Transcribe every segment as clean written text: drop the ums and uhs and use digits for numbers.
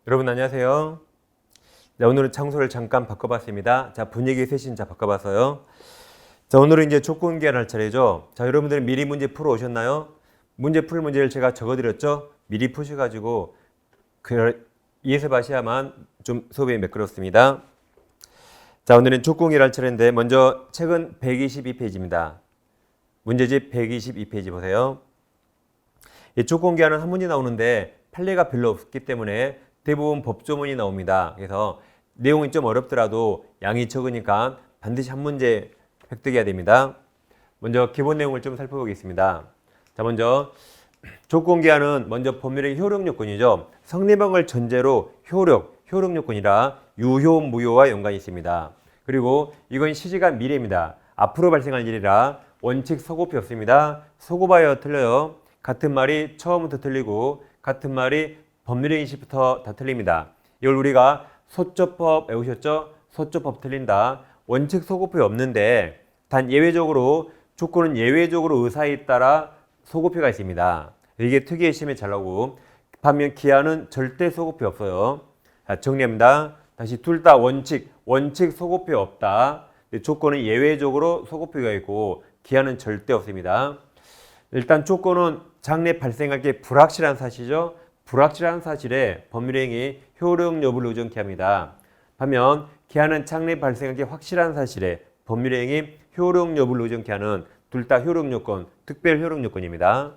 여러분 안녕하세요. 자, 오늘은 장소를 잠깐 바꿔봤습니다. 자, 분위기 셋인 자 바꿔봤어요. 자, 오늘은 이제 조건 계산할 차례죠. 자, 여러분들은 미리 문제 풀어 오셨나요? 문제 풀 문제를 제가 적어드렸죠. 미리 푸셔가지고 이해서 하셔야만 좀 수업이 매끄럽습니다. 자, 오늘은 조건 계산할 차례인데 먼저 책은 122페이지입니다. 문제집 122페이지 보세요. 이 조건 계산은 한 문제 나오는데 판례가 별로 없기 때문에 대부분 법조문이 나옵니다. 그래서 내용이 좀 어렵더라도 양이 적으니까 반드시 한 문제 획득해야 됩니다. 먼저 기본 내용을 좀 살펴보겠습니다. 자, 먼저 조건 계산은 먼저 법률의 효력 요건이죠. 성립형을 전제로 효력 요건이라 유효, 무효와 연관이 있습니다. 그리고 이건 시제가 미래입니다. 앞으로 발생할 일이라 원칙 소급이 없습니다. 소급하여 틀려요. 같은 말이 처음부터 틀리고 같은 말이 법률의 인식부터 다 틀립니다. 이걸 우리가 소조법 외우셨죠? 소조법 틀린다. 원칙 소급이 없는데 단 예외적으로 조건은 예외적으로 의사에 따라 소급표가 있습니다. 이게 특이의 시험에 잘 나오고 반면 기한은 절대 소급표 없어요. 자, 정리합니다. 다시 둘 다 원칙 소급표 없다. 조건은 예외적으로 소급표가 있고 기한은 절대 없습니다. 일단 조건은 장래 발생할 게 불확실한 사실이죠. 불확실한 사실에 법률행위 효력 여부를 의존케 합니다. 반면 기한은 장래 발생할 게 확실한 사실에 법률행위 효력 여부를 의존케 하는 둘 다 효력 요건, 특별 효력 요건입니다.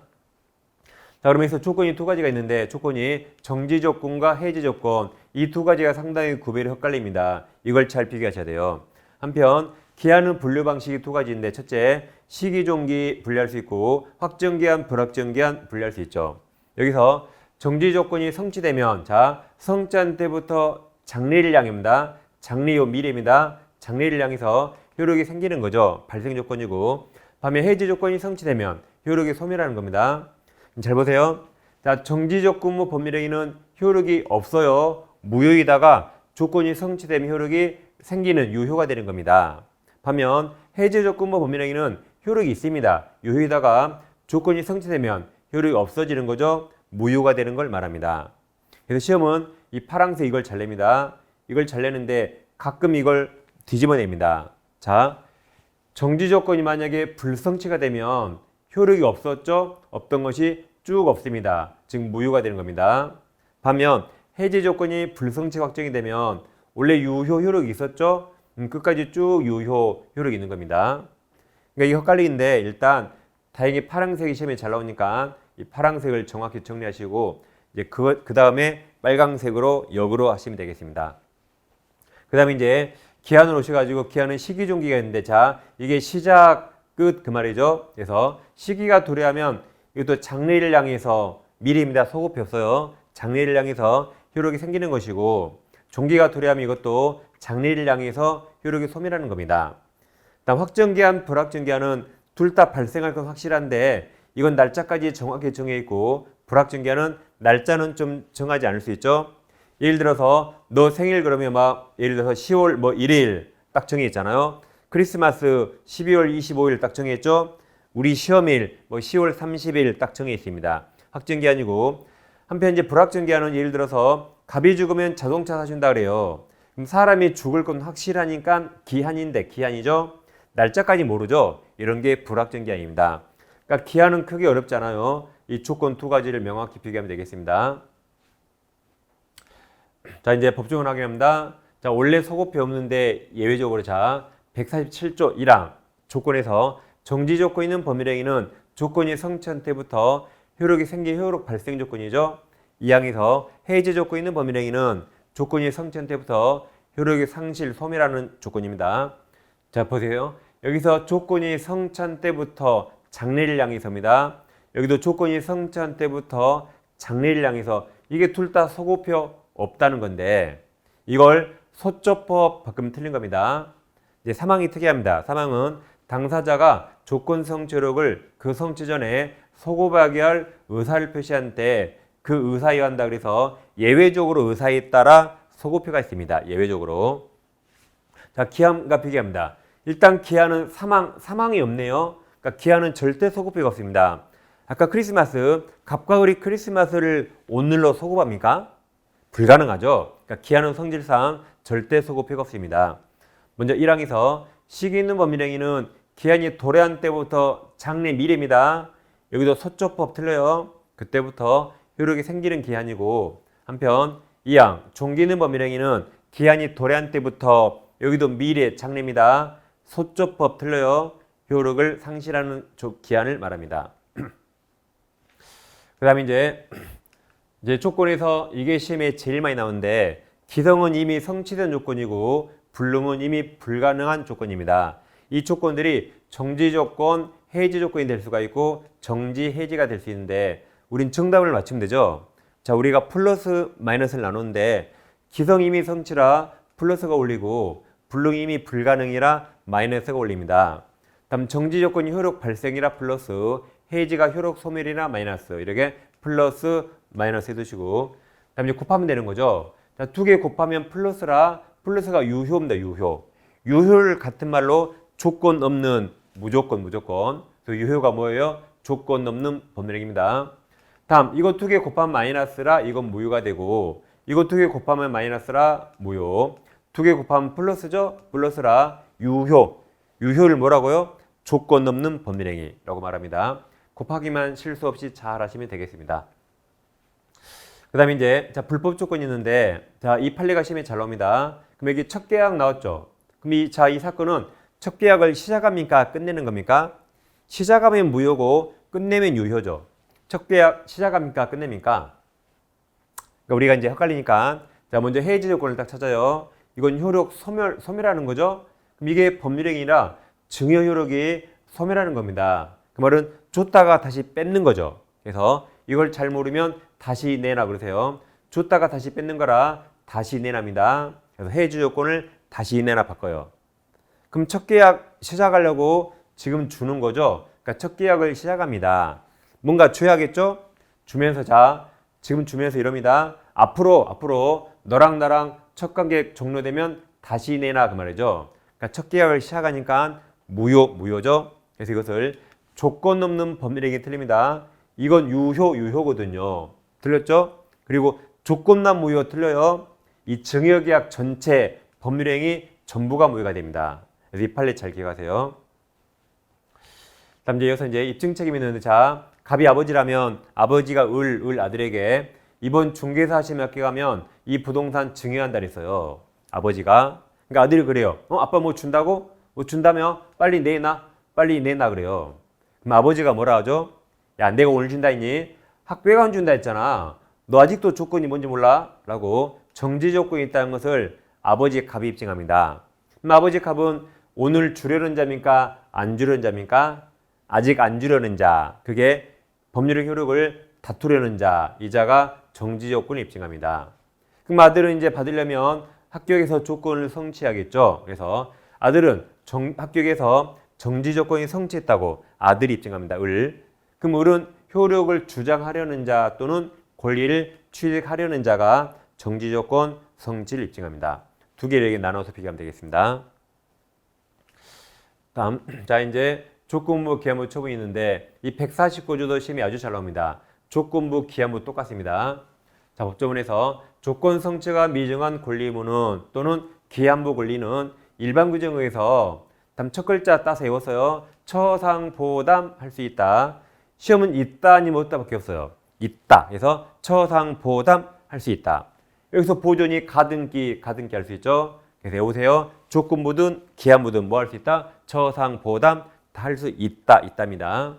자, 그러면서 조건이 두 가지가 있는데 조건이 정지 조건과 해지 조건 이 두 가지가 상당히 구별이 헷갈립니다. 이걸 잘 비교하셔야 돼요. 한편 기한은 분류 방식이 두 가지인데 첫째 시기 종기 분리할 수 있고 확정기한 불확정기한 분리할 수 있죠. 여기서 정지 조건이 성취되면 자 성취한 때부터 장래를 향입니다. 장래요 미래입니다. 장래를 향해서 효력이 생기는 거죠. 발생 조건이고 반면 해지 조건이 성취되면 효력이 소멸하는 겁니다. 잘 보세요. 자 정지 조건부 법률행위는 효력이 없어요. 무효이다가 조건이 성취되면 효력이 생기는 유효가 되는 겁니다. 반면 해지 조건부 법률행위는 효력이 있습니다. 유효이다가 조건이 성취되면 효력이 없어지는 거죠. 무효가 되는 걸 말합니다. 그래서 시험은 이 파란색 이걸 잘 냅니다. 이걸 잘 내는데 가끔 이걸 뒤집어냅니다. 자, 정지 조건이 만약에 불성취가 되면 효력이 없었죠? 없던 것이 쭉 없습니다. 즉 무효가 되는 겁니다. 반면 해지 조건이 불성취 확정이 되면 원래 유효 효력이 있었죠? 끝까지 쭉 유효 효력이 있는 겁니다. 그러니까 이게 헷갈리는데 일단 다행히 파란색이 시험에 잘 나오니까 이 파란색을 정확히 정리하시고 이제 그 다음에 빨강색으로 역으로 하시면 되겠습니다. 그 다음에 이제 기한으로 오셔가지고 기한은 시기 종기가 있는데 자 이게 시작 끝 그 말이죠. 그래서 시기가 도래하면 이것도 장래를 향해서 미래입니다. 소급이 없어요. 장래를 향해서 효력이 생기는 것이고 종기가 도래하면 이것도 장래를 향해서 효력이 소멸하는 겁니다. 다음 확정기한 불확정기한은 둘 다 발생할 건 확실한데 이건 날짜까지 정확히 정해 있고 불확정기한은 날짜는 좀 정하지 않을 수 있죠. 예를 들어서 너 생일 그러면 막 예를 들어서 10월 뭐 1일 딱 정해 있잖아요. 크리스마스 12월 25일 딱 정해 있죠. 우리 시험일 뭐 10월 30일 딱 정해 있습니다. 확정기한이고 한편 이제 불확정기한은 예를 들어서 갑이 죽으면 자동차 사준다 그래요. 그럼 사람이 죽을 건 확실하니까 기한인데 기한이죠. 날짜까지 모르죠. 이런 게 불확정기한입니다. 그러니까 기한은 크게 어렵잖아요. 이 조건 두 가지를 명확히 비교하면 되겠습니다. 자 이제 법정을 확인합니다. 자 원래 소급표 없는데 예외적으로 자 147조 1항 조건에서 정지 조건 있는 법률행위는 조건이 성취한 때부터 효력이 생긴 효력 발생 조건이죠. 2항에서 해지 조건 있는 법률행위는 조건이 성취한 때부터 효력이 상실 소멸하는 조건입니다. 자 보세요. 여기서 조건이 성취한 때부터 장래를 향해서입니다. 여기도 조건이 성취한 때부터 장래를 향해서 이게 둘 다 소급표 없다는 건데 이걸 소조법 바꾸면 틀린 겁니다. 이제 사망이 특이합니다. 사망은 당사자가 조건 성취력을 그 성취 전에 소급하게 할 의사를 표시한 때 그 의사에 한다 그래서 예외적으로 의사에 따라 소급표가 있습니다. 예외적으로. 자 기한과 비교합니다. 일단 기한은 사망이 없네요. 그러니까 기한은 절대 소급표가 없습니다. 아까 크리스마스 갑과 을이 크리스마스를 오늘로 소급합니까? 불가능하죠. 그러니까 기한은 성질상 절대 소급표가 없습니다. 먼저 1항에서 시기 있는 법률행위는 기한이 도래한 때부터 장래 미래입니다. 여기도 서초법 틀려요. 그때부터 효력이 생기는 기한이고, 한편 2항 종기 있는 법률행위는 기한이 도래한 때부터 여기도 미래 장래입니다. 소조법 틀려요. 효력을 상실하는 기한을 말합니다. 그 다음에 이제 조건에서 이게 시험에 제일 많이 나오는데, 기성은 이미 성취된 조건이고 불능은 이미 불가능한 조건입니다. 이 조건들이 정지 조건, 해지 조건이 될 수가 있고 정지, 해지가 될 수 있는데, 우린 정답을 맞추면 되죠. 자, 우리가 플러스 마이너스를 나누는데, 기성 이미 성취라 플러스가 올리고 불능 이미 불가능이라 마이너스가 올립니다. 다음 정지 조건이 효력 발생이라 플러스, 해지가 효력 소멸이나 마이너스, 이렇게 플러스 마이너스 해두시고, 다음 이제 곱하면 되는 거죠. 자, 두 개 곱하면 플러스라, 플러스가 유효입니다. 유효를 같은 말로 조건 없는 무조건. 그래서 유효가 뭐예요? 조건 없는 법률행위입니다. 다음 이거 두 개 곱하면 마이너스라 이건 무효가 되고, 이거 두 개 곱하면 마이너스라 무효, 두 개 곱하면 플러스죠? 플러스라 유효를 뭐라고요? 조건 없는 법률행위라고 말합니다. 곱하기만 실수 없이 잘 하시면 되겠습니다. 그 다음에 이제 불법 조건이 있는데, 이 판례가 시험에 잘 나옵니다. 그럼 여기 첫 계약 나왔죠? 그럼 이 사건은 첫 계약을 시작합니까? 끝내는 겁니까? 시작하면 무효고 끝내면 유효죠. 첫 계약 시작합니까? 끝냅니까? 그러니까 우리가 이제 헷갈리니까, 먼저 해지 조건을 딱 찾아요. 이건 효력 소멸하는 거죠. 그럼 이게 법률행위라 증여 효력이 소멸하는 겁니다. 그 말은 줬다가 다시 뺏는 거죠. 그래서 이걸 잘 모르면 다시 내놔 그러세요. 줬다가 다시 뺏는 거라 다시 내놔입니다. 그래서 해지 조건을 다시 내놔 바꿔요. 그럼 첫 계약 시작하려고 지금 주는 거죠. 그러니까 첫 계약을 시작합니다. 뭔가 줘야겠죠? 주면서 지금 주면서 이럽니다. 앞으로 너랑 나랑 첫 관계 종료되면 다시 내놔 그 말이죠. 그러니까 첫 계약을 시작하니까 무효죠. 그래서 이것을 조건 없는 법률행위 틀립니다. 이건 유효거든요. 틀렸죠? 그리고 조건만 무효 틀려요. 이 증여계약 전체 법률행위 전부가 무효가 됩니다. 그래서 이 판례 잘 기억하세요. 다음 이어서 입증 책임이 있는데, 갑이 아버지라면 아버지가 을 아들에게 이번 중개사 시험에 합격하면 이 부동산 증여한다 그랬어요. 아버지가. 그러니까 아들이 그래요. 아빠 뭐 준다고? 뭐 준다며? 빨리 내놔 그래요. 그럼 아버지가 뭐라 하죠? 야, 내가 오늘 준다 했니? 학교가 안 준다 했잖아. 너 아직도 조건이 뭔지 몰라? 라고 정지 조건이 있다는 것을 아버지 갑이 입증합니다. 그럼 아버지 갑은 오늘 주려는 자입니까? 안 주려는 자입니까? 아직 안 주려는 자. 그게 법률의 효력을 다투려는 자. 이 자가 정지 조건을 입증합니다. 그럼 아들은 이제 받으려면 합격에서 조건을 성취하겠죠. 그래서 아들은 합격에서 정지 조건이 성취했다고 아들이 입증합니다. 그럼 을은 효력을 주장하려는 자 또는 권리를 취득하려는 자가 정지 조건 성취를 입증합니다. 두 개를 이렇게 나눠서 비교하면 되겠습니다. 다음, 이제 조건부, 기한부 처분이 있는데, 이 149조도 시험이 아주 잘 나옵니다. 조건부, 기한부 똑같습니다. 법조문에서 조건 성취가 미정한 권리의무는 또는 기한부 권리는 일반 규정에 의해서 첫 글자 따서 외웠어요. 처상보담 할 수 있다. 시험은 있다 아니면 없다 밖에 없어요. 있다. 그래서 처상보담 할 수 있다. 여기서 보존이 가등기 할 수 있죠. 그래서 외우세요. 조건부든 기한부든 뭐 할 수 있다? 처상보담 다 할 수 있답니다.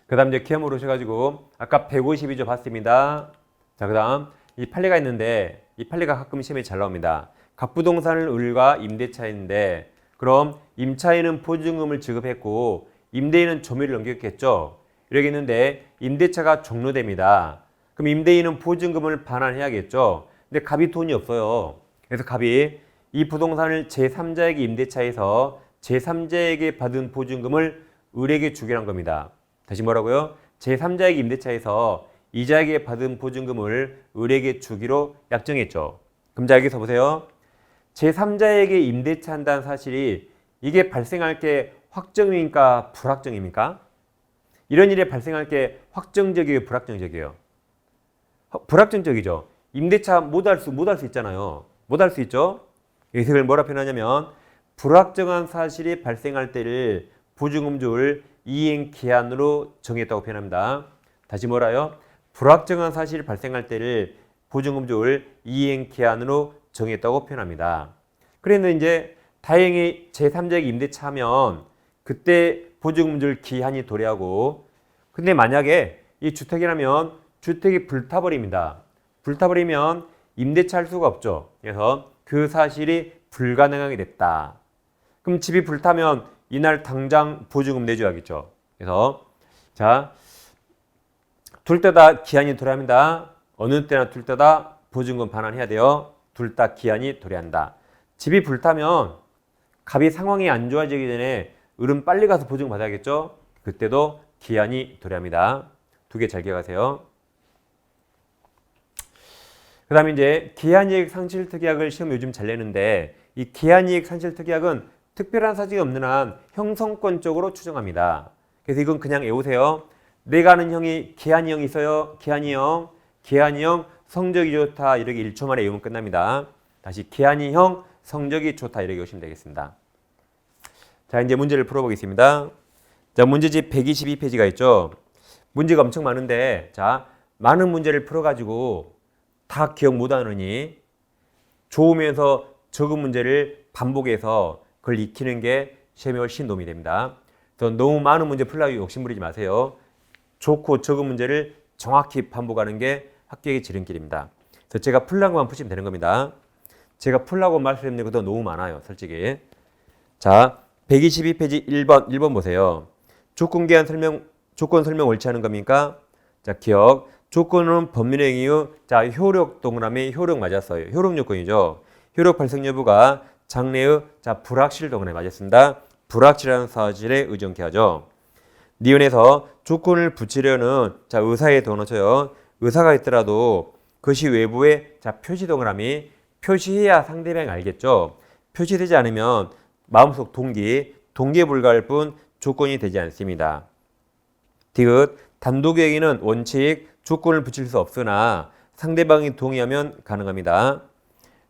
그 다음 이제 기한부로 오셔가지고 아까 152조 봤습니다. 그 다음 이 판례가 있는데, 이 판례가 가끔 시험에 잘 나옵니다. 갑부동산을 을과 임대차인데, 그럼 임차인은 보증금을 지급했고 임대인은 점유를 넘겼겠죠. 이렇게 있는데 임대차가 종료됩니다. 그럼 임대인은 보증금을 반환해야겠죠. 근데 갑이 돈이 없어요. 그래서 갑이 이 부동산을 제3자에게 임대차해서 제3자에게 받은 보증금을 을에게 주기로 한 겁니다. 다시 뭐라고요? 제3자에게 임대차해서 이자에게 받은 보증금을 을에게 주기로 약정했죠. 그럼 자, 여기서 보세요. 제3자에게 임대차 한다는 사실이 이게 발생할 게 확정입니까? 불확정입니까? 이런 일이 발생할 게 확정적이에요? 불확정적이에요? 불확정적이죠. 임대차 못할 수 있잖아요. 못할 수 있죠. 이걸 뭐라 표현하냐면 불확정한 사실이 발생할 때를 보증금조를 이행 기한으로 정했다고 표현합니다. 다시 뭐라요? 불확정한 사실이 발생할 때를 보증금조를 이행 기한으로 정했다고 표현합니다. 그런데 이제 다행히 제3자에게 임대차 하면 그때 보증금조를 기한이 도래하고, 근데 만약에 이 주택이라면 주택이 불타버립니다. 불타버리면 임대차 할 수가 없죠. 그래서 그 사실이 불가능하게 됐다. 그럼 집이 불타면 이날 당장 보증금 내줘야겠죠. 그래서 자, 둘 때다 기한이 도래합니다. 어느 때나 둘 때다 보증금 반환해야 돼요. 둘 다 기한이 도래한다. 집이 불타면 갑이 상황이 안 좋아지기 전에 을은 빨리 가서 보증금 받아야겠죠. 그때도 기한이 도래합니다. 두 개 잘 기억하세요. 그 다음에 이제 기한이익 상실특약을 시험 요즘 잘 내는데, 이 기한이익 상실특약은 특별한 사정이 없는 한 형성권적으로 추정합니다. 그래서 이건 그냥 외우세요. 내가 아는 형이 기한이 형 있어요. 기한이 형 성적이 좋다. 이렇게 1초 만에 외우면 끝납니다. 다시 기한이 형 성적이 좋다. 이렇게 외우시면 되겠습니다. 자, 이제 문제를 풀어보겠습니다. 자, 문제집 122페이지가 있죠. 문제가 엄청 많은데, 자, 많은 문제를 풀어가지고 다 기억 못하느니 좋으면서 적은 문제를 반복해서 그걸 익히는 게 시험에 훨씬 도움이 됩니다. 그래서 너무 많은 문제 풀려고 욕심부리지 마세요. 좋고 적은 문제를 정확히 반복하는 게 합격의 지름길입니다. 그래서 제가 풀라는 것만 푸시면 되는 겁니다. 제가 풀라고 말씀드리는 것도 너무 많아요, 솔직히. 자, 122페이지 1번 보세요. 조건 설명 옳지 않은 겁니까? 자, 기억. 조건은 법률행 이유. 자, 효력 동그라미 효력 맞았어요. 효력 요건이죠. 효력 발생 여부가 장래의 자 불확실 동그라미 맞았습니다. 불확실한 사실에 의존케 하죠. 니은에서 조건을 붙이려는 자 의사에 동어쳐요. 의사가 있더라도 그것이 외부에 자 표시 동그라미 표시해야 상대방이 알겠죠. 표시되지 않으면 마음속 동기에 불과할 뿐 조건이 되지 않습니다. 디귿 단독의 행위는 원칙 조건을 붙일 수 없으나 상대방이 동의하면 가능합니다.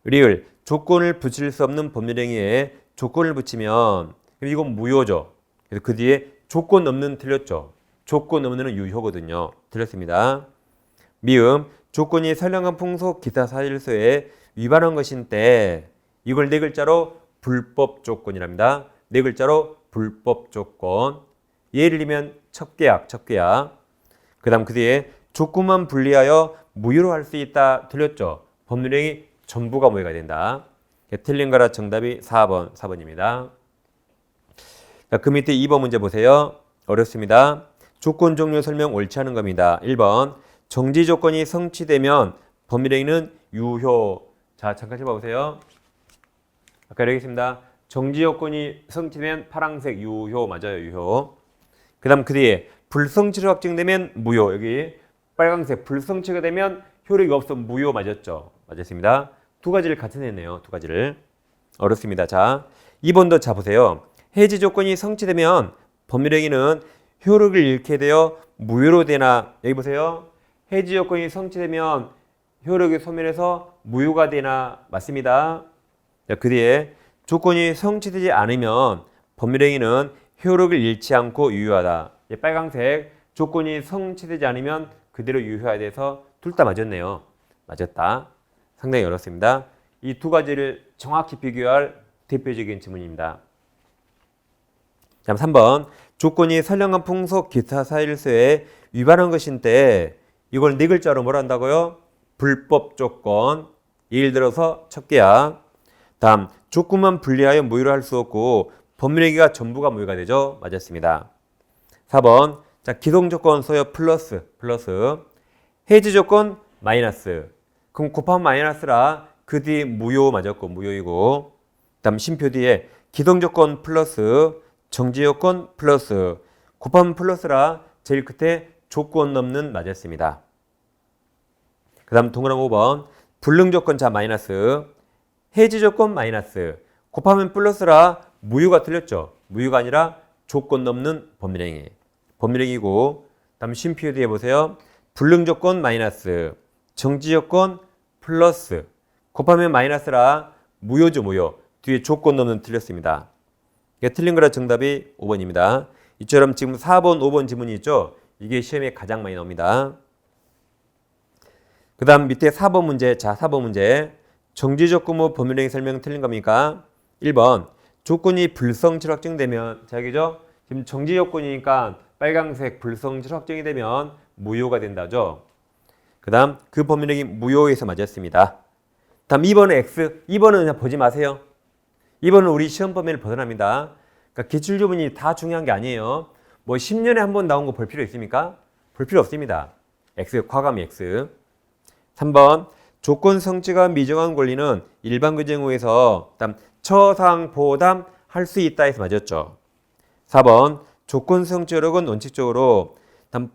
리을 조건을 붙일 수 없는 법률 행위에 조건을 붙이면 이건 무효죠. 그래서 그 뒤에 조건 없는 틀렸죠. 조건 없는은 유효거든요. 틀렸습니다. 미음 조건이 선량한 풍속 기타 사실서에 위반한 것인데 이걸 네 글자로 불법 조건이랍니다. 네 글자로 불법 조건. 예를 들면 첩계약. 그 다음 그 뒤에 조건만 분리하여 무효로 할 수 있다. 틀렸죠. 법률행위 전부가 무효가 된다. 틀린 거라 정답이 4번입니다. 자, 그 밑에 2번 문제 보세요. 어렵습니다. 조건 종류 설명 옳지 않은 겁니다. 1번 정지 조건이 성취되면 법률행위는 유효. 자, 잠깐 해봐보세요. 아까 여기 있습니다. 정지 요건이 성취되면 파란색 유효 맞아요. 유효. 그 다음 그 뒤에 불성취로 확정되면 무효. 여기 빨간색 불성취가 되면 효력이 없어 무효 맞았죠. 맞았습니다. 두 가지를 같이 냈네요. 두 가지를. 어렵습니다. 자, 2번도 자 보세요. 해지 조건이 성취되면 법률행위는 효력을 잃게 되어 무효로 되나. 여기 보세요. 해지 조건이 성취되면 효력이 소멸해서 무효가 되나. 맞습니다. 자, 그 뒤에 조건이 성취되지 않으면 법률행위는 효력을 잃지 않고 유효하다. 빨간색 조건이 성취되지 않으면 그대로 유효해야 돼서 둘 다 맞았네요. 맞았다. 상당히 어렵습니다. 이 두 가지를 정확히 비교할 대표적인 지문입니다. 다음 3번 조건이 선량한 풍속 기타 사실서에 위반한 것인데 이걸 네 글자로 뭐라 한다고요? 불법 조건. 예를 들어서 첩계약. 다음 조건만 분리하여 무효로 할 수 없고 법률행위가 전부가 무효가 되죠. 맞았습니다. 4번 자 기동조건 소요 플러스 해지 조건 마이너스. 그럼 곱하면 마이너스라 그 뒤 무효 맞았고 무효이고. 다음 심표 뒤에 기동조건 플러스 정지조건 플러스 곱하면 플러스라 제일 끝에 조건 넘는 맞았습니다. 그 다음 동그라미 5번 불능조건 자 마이너스 해지조건 마이너스 곱하면 플러스라 무효가 틀렸죠. 무효가 아니라 조건 넘는 법률행위. 법률행위고 다음 쉼표 뒤에 보세요. 불능조건 마이너스 정지 조건 플러스 곱하면 마이너스라 무효죠, 무효. 뒤에 조건 넣으면 틀렸습니다. 틀린 거라 정답이 5번입니다. 이처럼 지금 4번, 5번 지문이 있죠? 이게 시험에 가장 많이 나옵니다. 그 다음 밑에 4번 문제. 자, 4번 문제. 정지 조건 후 범위령의 설명 틀린 겁니까? 1번. 조건이 불성질 확정되면, 자, 여기죠? 지금 정지 조건이니까 빨강색 불성질 확정이 되면 무효가 된다죠. 그 다음 그 범위력이 무효에서 맞았습니다. 다음 2번은 X. 2번은 그냥 보지 마세요. 2번은 우리 시험 범위를 벗어납니다. 그러니까 기출조문이 다 중요한 게 아니에요. 뭐 10년에 한 번 나온 거 볼 필요 있습니까? 볼 필요 없습니다. X, 과감히 X. 3번 조건 성취가 미정한 권리는 일반 규정후에서 처상 보담 할 수 있다 해서 맞았죠. 4번 조건 성취 여력은 원칙적으로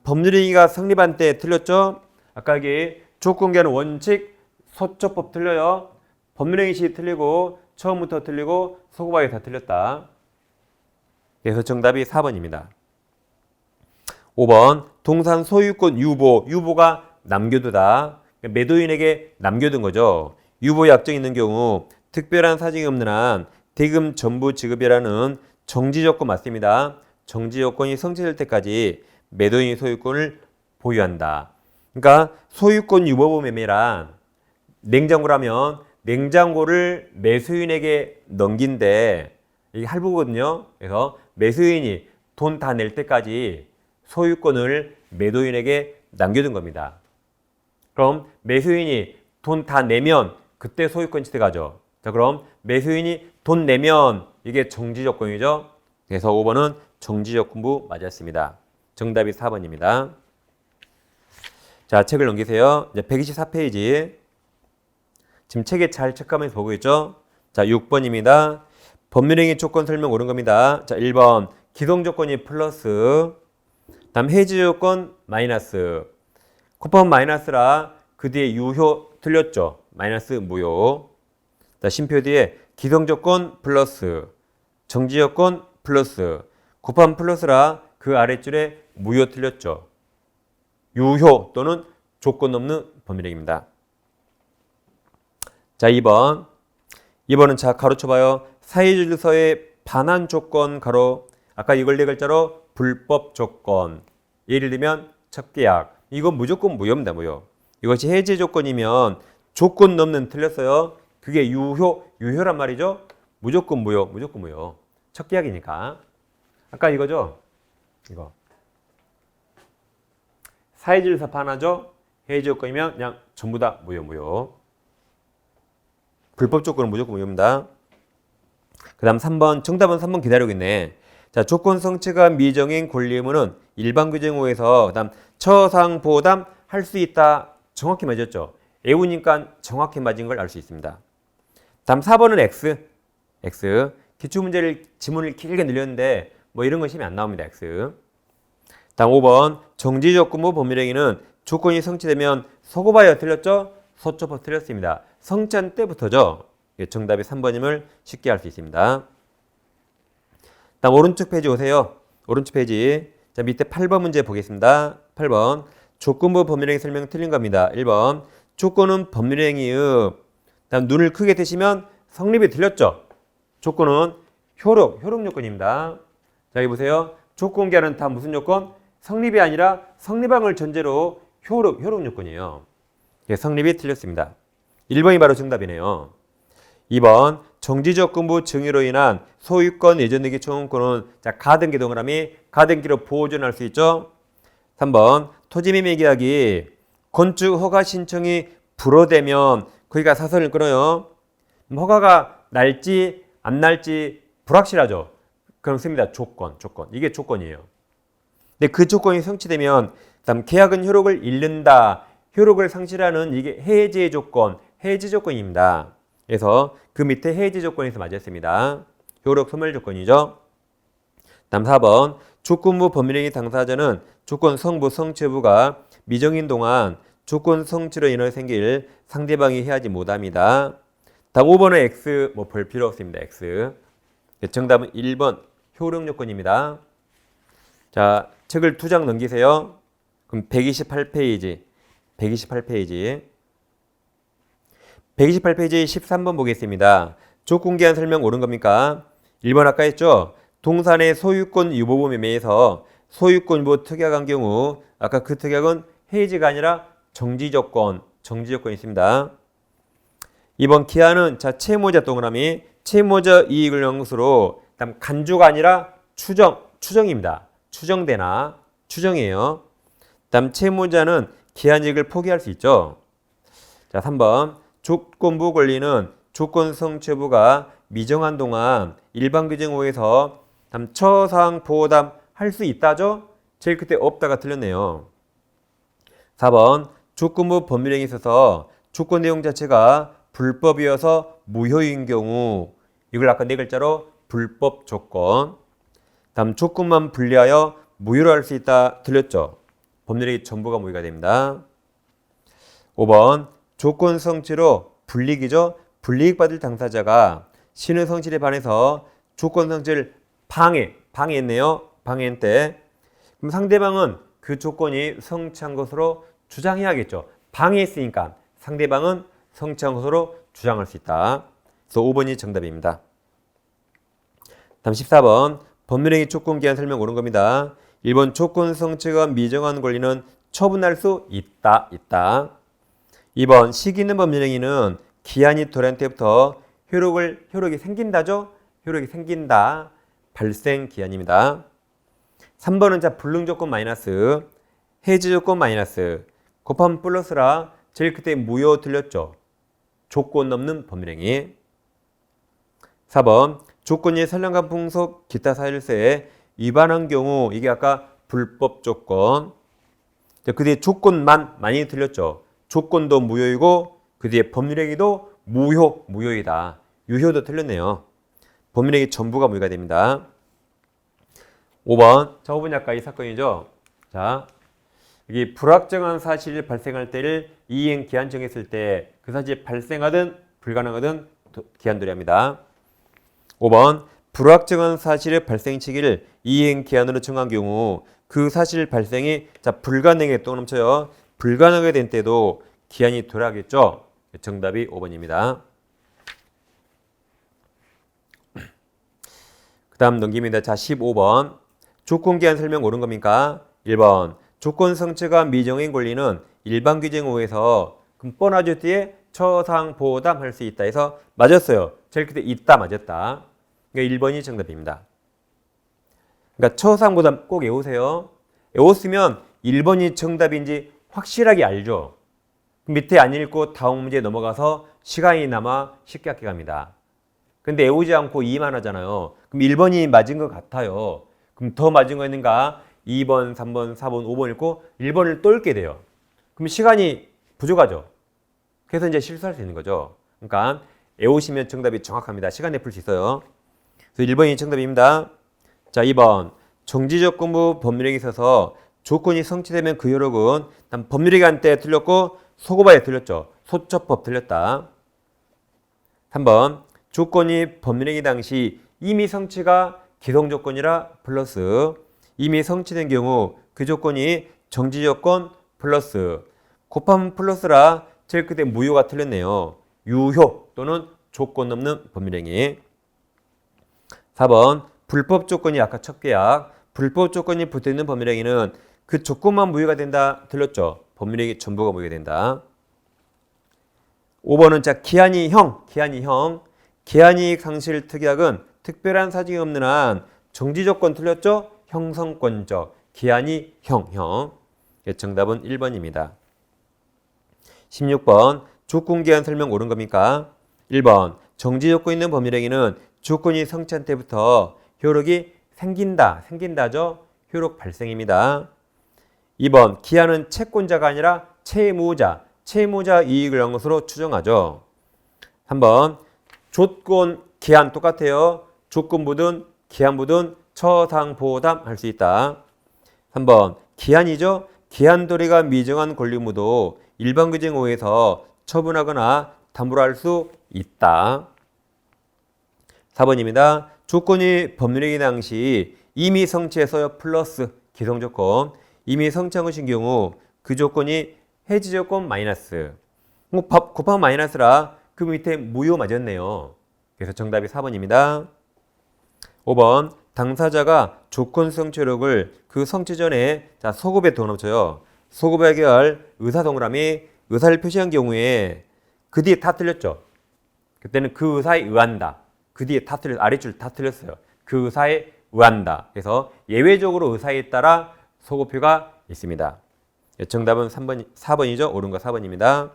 법률행위가 성립한 때 틀렸죠. 아까 여기 조건계는 원칙 소처법 틀려요. 법률행위 시 틀리고 처음부터 틀리고 소고박이 다 틀렸다. 그래서 정답이 4번입니다. 5번 동산 소유권 유보. 유보가 남겨두다. 매도인에게 남겨둔 거죠. 유보 약정이 있는 경우 특별한 사정이 없는 한 대금 전부 지급이라는 정지 조건 맞습니다. 정지 조건이 성취될 때까지 매도인이 소유권을 보유한다. 그러니까 소유권 유보보 매매란 냉장고라면 냉장고를 매수인에게 넘긴데 이게 할부거든요. 그래서 매수인이 돈 다 낼 때까지 소유권을 매도인에게 남겨둔 겁니다. 그럼 매수인이 돈 다 내면 그때 소유권 취득하죠. 자, 그럼 매수인이 돈 내면 이게 정지 조건이죠. 그래서 5번은 정지 조건부 맞았습니다. 정답이 4번입니다. 자, 책을 넘기세요. 이제 124페이지. 지금 책에 잘 체크하면서 보고 있죠? 자, 6번입니다. 법률행위 조건 설명 옳은 겁니다. 자, 1번 기동 조건이 플러스, 다음 해지 조건 마이너스. 곱하면 마이너스라 그 뒤에 유효 틀렸죠? 마이너스 무효. 자, 심표 뒤에 기동 조건 플러스, 정지 조건 플러스, 곱하면 플러스라 그 아랫줄에 무효 틀렸죠? 유효 또는 조건 없는 법률행위입니다. 자, 2번. 2번은 자, 가로쳐봐요. 사회질서의 반환 조건 가로. 아까 이걸 네 글자로 불법 조건. 예를 들면 첫 계약. 이건 무조건 무효입니다. 무효. 이것이 해제 조건이면 조건 넘는 틀렸어요. 그게 유효란 말이죠. 무조건 무효. 무조건 무효. 첫 계약이니까. 아까 이거죠. 이거. 사회질서 반환죠. 해제 조건이면 그냥 전부 다 무효. 불법 조건은 무조건 무효입니다. 그 다음 3번. 정답은 3번 기다리고 있네. 자, 조건 성취가 미정인 권리 의무는 일반 규정후에서 그다음 처상 보담 할 수 있다. 정확히 맞았죠. 애우니까 정확히 맞은 걸 알 수 있습니다. 다음 4번은 X. 기출문제를 지문을 길게 늘렸는데 뭐 이런 건 시험에 안 나옵니다. X. 다음 5번 정지 조건부 법률행위는 조건이 성취되면 소고바이어 틀렸죠? 소초법 틀렸습니다. 성취한 때부터죠. 정답이 3번임을 쉽게 알 수 있습니다. 다음 오른쪽 페이지 오세요. 오른쪽 페이지. 자, 밑에 8번 문제 보겠습니다. 8번. 조건부 법률행위 설명 틀린 겁니다. 1번. 조건은 법률행위의. 다음 눈을 크게 뜨시면 성립이 틀렸죠. 조건은 효력 요건입니다. 자, 여기 보세요. 조건계는 다 무슨 요건? 성립이 아니라 성립한 걸 전제로 효력 요건이에요. 성립이 틀렸습니다. 1번이 바로 정답이네요. 2번 정지조건부 증여로 인한 소유권 예전되기 청구권은 자, 가등기 동그라미 가등기로 보존할 수 있죠. 3번 토지매매 계약이 건축 허가 신청이 불허되면 거기가 사선을 끊어요. 허가가 날지 안 날지 불확실하죠. 그럼 씁니다. 조건. 이게 조건이에요. 근데 그 조건이 성취되면 다음 계약은 효력을 잃는다. 효력을 상실하는 이게 해지 조건입니다. 그래서 그 밑에 해지 조건에서 맞았습니다. 효력 소멸 조건이죠. 다음 4번 조건부 법률행위 당사자는 조건 성부 성취부가 미정인 동안 조건 성취로 인해 생길 상대방이 해하지 못합니다. 다음 5번은 X 뭐 볼 필요 없습니다. X. 정답은 1번 효력 요건입니다. 자, 책을 2장 넘기세요. 그럼 128페이지. 128페이지. 128페이지 13번 보겠습니다. 조건기한 설명 옳은 겁니까? 1번 아까 했죠? 동산의 소유권 유보범에 의해서 소유권 유보 특약한 경우 아까 그 특약은 해지가 아니라 정지조건이 있습니다. 2번 기한은 자 채무자 동그라미 채무자 이익을 영수로 다음 간주가 아니라 추정입니다. 추정이에요. 다음 채무자는 기한 이익을 포기할 수 있죠. 자 3번 조건부 권리는 조건 성취부가 미정한 동안 일반 규정 하에서 처상 보담 할 수 있다죠? 제일 그때 없다가 틀렸네요. 4번 조건부 법률행위에 있어서 조건 내용 자체가 불법이어서 무효인 경우 이걸 아까 네 글자로 불법 조건. 다음 조건만 분리하여 무효로 할 수 있다 틀렸죠? 법률행위 전부가 무효가 됩니다. 5번 조건 성취로 불이익이죠. 불이익 받을 당사자가 신의 성질에 반해서 조건 성취를 방해했네요. 방해했대. 그럼 상대방은 그 조건이 성취한 것으로 주장해야겠죠. 방해했으니까 상대방은 성취한 것으로 주장할 수 있다. 그래서 5번이 정답입니다. 다음 14번 법률행위 조건기한 설명 옳은 겁니다. 1번 조건 성취가 미정한 권리는 처분할 수 있다. 2번 시기 있는 법률행위는 기한이 도래한 때부터 효력이 생긴다죠? 효력이 생긴다. 발생 기한입니다. 3번은 자 불능조건 마이너스, 해지조건 마이너스, 곱하면 플러스라 제일 그때 무효 틀렸죠? 조건 넘는 법률행위. 4번 조건이 선량한 풍속 기타 사실세에 위반한 경우 이게 아까 불법 조건. 그 뒤에 조건만 많이 틀렸죠? 조건도 무효이고 그 뒤에 법률행위도 무효이다. 유효도 틀렸네요. 법률행위 전부가 무효가 됩니다. 5번. 자, 5번이 아까 이 사건이죠. 자, 여기 불확정한 사실이 발생할 때를 이행 기한 정했을 때 그 사실이 발생하든 불가능하든 기한 도래합니다. 5번. 불확정한 사실의 발생 시기를 이행 기한으로 정한 경우 그 사실 발생이 자 불가능에 또 넘쳐요. 불가능하게 된 때도 기한이 도래하겠죠. 정답이 5번입니다. 그 다음 넘깁니다. 자 15번 조건기한 설명 옳은 겁니까? 1번 조건 성취가 미정인 권리는 일반 규정 하에서 그럼 뻔하죠 뒤에 처상 보담 할 수 있다 해서 맞았어요. 제일 그때 있다 맞았다. 그러니까 1번이 정답입니다. 그러니까 처상 보담 꼭 외우세요. 외웠으면 1번이 정답인지 확실하게 알죠. 밑에 안 읽고 다음 문제 넘어가서 시간이 남아 쉽게 합격합니다. 근데 외우지 않고 2만 하잖아요. 그럼 1번이 맞은 것 같아요. 그럼 더 맞은 거 있는가? 2번, 3번, 4번, 5번 읽고 1번을 또 읽게 돼요. 그럼 시간이 부족하죠. 그래서 이제 실수할 수 있는 거죠. 그러니까 외우시면 정답이 정확합니다. 시간 내에 풀 수 있어요. 그래서 1번이 정답입니다. 자, 2번 정지조건부 법률행위에 있어서 조건이 성취되면 그 효력은 법률행위 때 틀렸고 소고발에 틀렸죠. 소처법 틀렸다. 3번 조건이 법률행위 당시 이미 성취가 기성조건이라 플러스 이미 성취된 경우 그 조건이 정지조건 플러스 곱하면 플러스라 제일 끝에 무효가 틀렸네요. 유효 또는 조건 넘는 법률행위. 4번 불법 조건이 아까 첫 계약 불법 조건이 붙어있는 법률행위는 그 조건만 무효가 된다 틀렸죠. 법률행위 전부가 무효가 된다. 5번은 자 기한이 상실 특약은 특별한 사정이 없는 한 정지조건 틀렸죠. 형성권적 기한이 형. 정답은 1번입니다. 16번 조건기한 설명 옳은 겁니까? 1번 정지조건 있는 법률행위는 조건이 성취한 때부터 효력이 생긴다죠. 효력 발생입니다. 2번 기한은 채권자가 아니라 채무자 이익을 한 것으로 추정하죠. 3번 조건 기한 똑같아요. 조건부든 기한부든 처상보담 할 수 있다. 3번 기한이죠. 기한 도래가 미정한 권리 의무도 일반 규정 하에서 처분하거나 담보할 수 있다. 4번입니다. 조건이 법률행위 당시 이미 성취해서요 플러스 기성조건 이미 성취한 것인 경우 그 조건이 해지 조건 마이너스. 곱하면 마이너스라 그 밑에 무효 맞았네요. 그래서 정답이 4번입니다. 5번 당사자가 조건 성취록을 그 성취 전에 자 소급에 동그라쳐요. 소급하게 할 의사 동그라미 의사를 표시한 경우에 그 뒤에 다 틀렸죠. 그때는 그 의사에 의한다. 그 뒤에 다 틀렸어요. 아랫줄 다 틀렸어요. 그 의사에 의한다. 그래서 예외적으로 의사에 따라 소급표가 있습니다. 정답은 4번이죠. 옳은 거 4번입니다.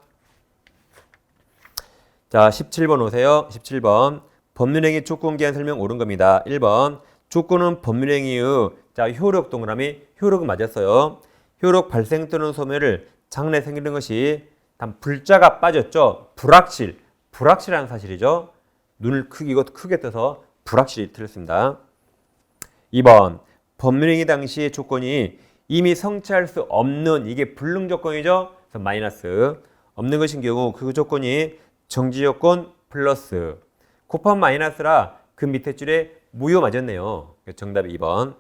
자, 17번 오세요. 17번. 법률행위 조건 기한 설명 옳은 겁니다. 1번. 조건은 법률행위의 자, 효력 동그라미 효력은 맞았어요. 효력 발생 또는 소멸을 장래 생기는 것이 단 불자가 빠졌죠. 불확실한 사실이죠. 눈을 크게 떠서 불확실히 틀렸습니다. 2번. 법률행위 당시의 조건이 이미 성취할 수 없는 이게 불능 조건이죠. 그래서 마이너스. 없는 것인 경우 그 조건이 정지 조건 플러스. 곱하면 마이너스라 그 밑에 줄에 무효 맞았네요. 정답이 2번.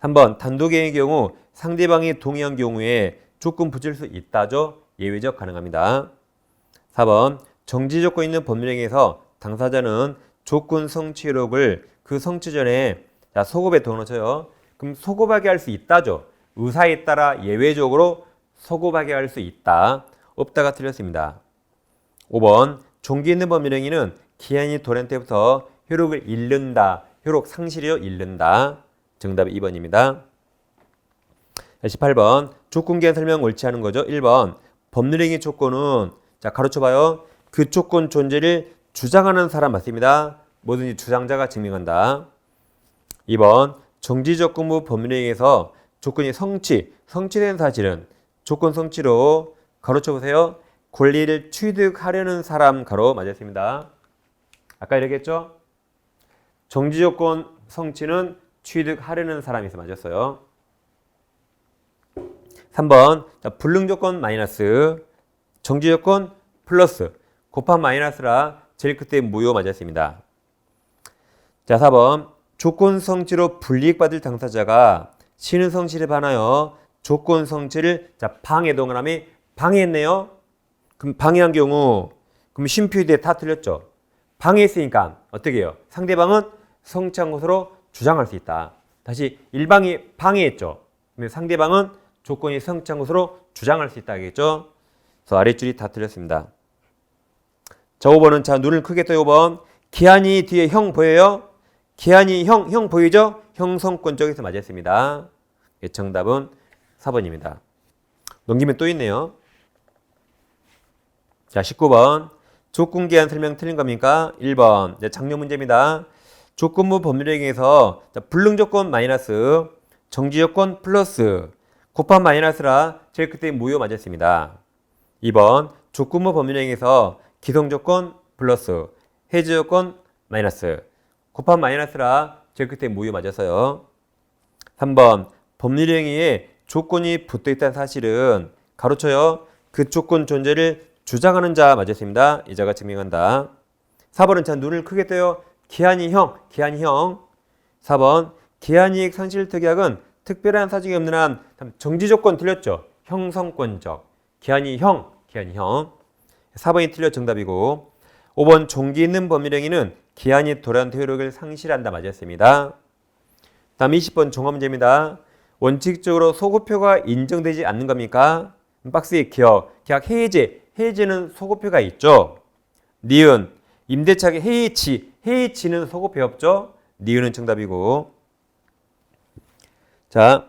3번. 단독행위의 경우 상대방이 동의한 경우에 조건 붙일 수 있다죠. 예외적 가능합니다. 4번. 정지 조건 있는 법률행위에서 당사자는 조건 성취록을 그 성취 전에 자, 소급에 넣어놓죠. 그럼 소급하게 할 수 있다죠. 의사에 따라 예외적으로 소급하게 할 수 있다. 없다가 틀렸습니다. 5번. 종기 있는 법률행위는 기한이 도래한 때부터 효력을 잃는다. 효력 상실이요. 잃는다. 정답이 2번입니다. 18번. 조건 기한 설명 옳지 않은 거죠. 1번. 법률행위 조건은 자 가로쳐봐요. 그 조건 존재를 주장하는 사람 맞습니다. 뭐든지 주장자가 증명한다. 2번. 정지조건부 법률행위에서 조건이 성취된 사실은 조건 성취로 가로쳐보세요. 권리를 취득하려는 사람 가로 맞았습니다. 아까 이렇게 했죠? 정지조건 성취는 취득하려는 사람에서 맞았어요. 3번 자, 불능조건 마이너스 정지조건 플러스 곱한 마이너스라 제일 끝에 무효 맞았습니다. 자 4번 조건 성취로 불이익받을 당사자가 신의 성실에 반하여 조건 성취를 자 방해 동그라미 방해했네요. 그럼 방해한 경우 그럼 쉼표 뒤에 다 틀렸죠. 방해했으니까 어떻게 해요? 상대방은 성취한 것으로 주장할 수 있다. 다시 일방이 방해했죠. 그러면 상대방은 조건이 성취한 것으로 주장할 수 있다 하겠죠. 그래서 아랫줄이 다 틀렸습니다. 자 5번은 자 눈을 크게 떠요. 5번 기한이 뒤에 형 보여요? 기한이 형 보이죠? 형성권 쪽에서 맞았습니다. 정답은 4번입니다. 넘기면 또 있네요. 자 19번 조건 기한 설명 틀린 겁니까? 1번 작년 문제입니다. 조건부 법률행위에서 불능 조건 마이너스 정지 조건 플러스 곱한 마이너스라 제일 끝에 무효 맞았습니다. 2번 조건부 법률행위에서 기성 조건 플러스 해지 조건 마이너스 곱한 마이너스라 제일 끝에 무효 맞았어요. 3번 법률행위에 조건이 붙어있다는 사실은 가로쳐요. 그 조건 존재를 주장하는 자 맞았습니다. 이 자가 증명한다. 4번은 자 눈을 크게 떠요. 기한이 형. 4번 기한이익 상실 특약은 특별한 사정이 없는 한 정지 조건 틀렸죠. 형성권적. 기한이 형. 4번이 틀려 정답이고 5번 종기 있는 법률행위는 기한이 도래한 효력을 상실한다 맞았습니다. 다음 20번 종합 문제입니다. 원칙적으로 소급표가 인정되지 않는 겁니까? 박스에 계약 해지는 소급표가 있죠. 니은 임대차의 해지는 소급표 없죠. 니은은 정답이고 자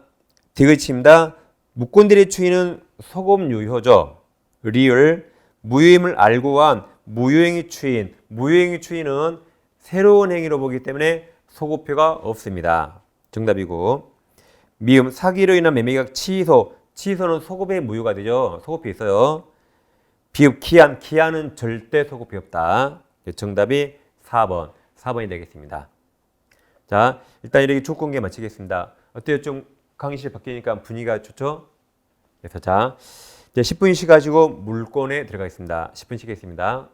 디귿입니다. 무권들의 추인은 소급 유효죠. 리을 무효임을 알고 한 무효행위 추인은 새로운 행위로 보기 때문에 소급표가 없습니다. 정답이고 미음 사기로 인한 매매계약 취소는 소급의 무효가 되죠. 소급표 있어요. 비읍 기한은 절대 소급표 없다. 정답이 4번이 되겠습니다. 자 일단 이렇게 조건계 마치겠습니다. 어때요? 좀 강의실 바뀌니까 분위기가 좋죠? 그래서 자 이제 10분 쉬가지고 물권에 들어가겠습니다. 10분 쉬겠습니다.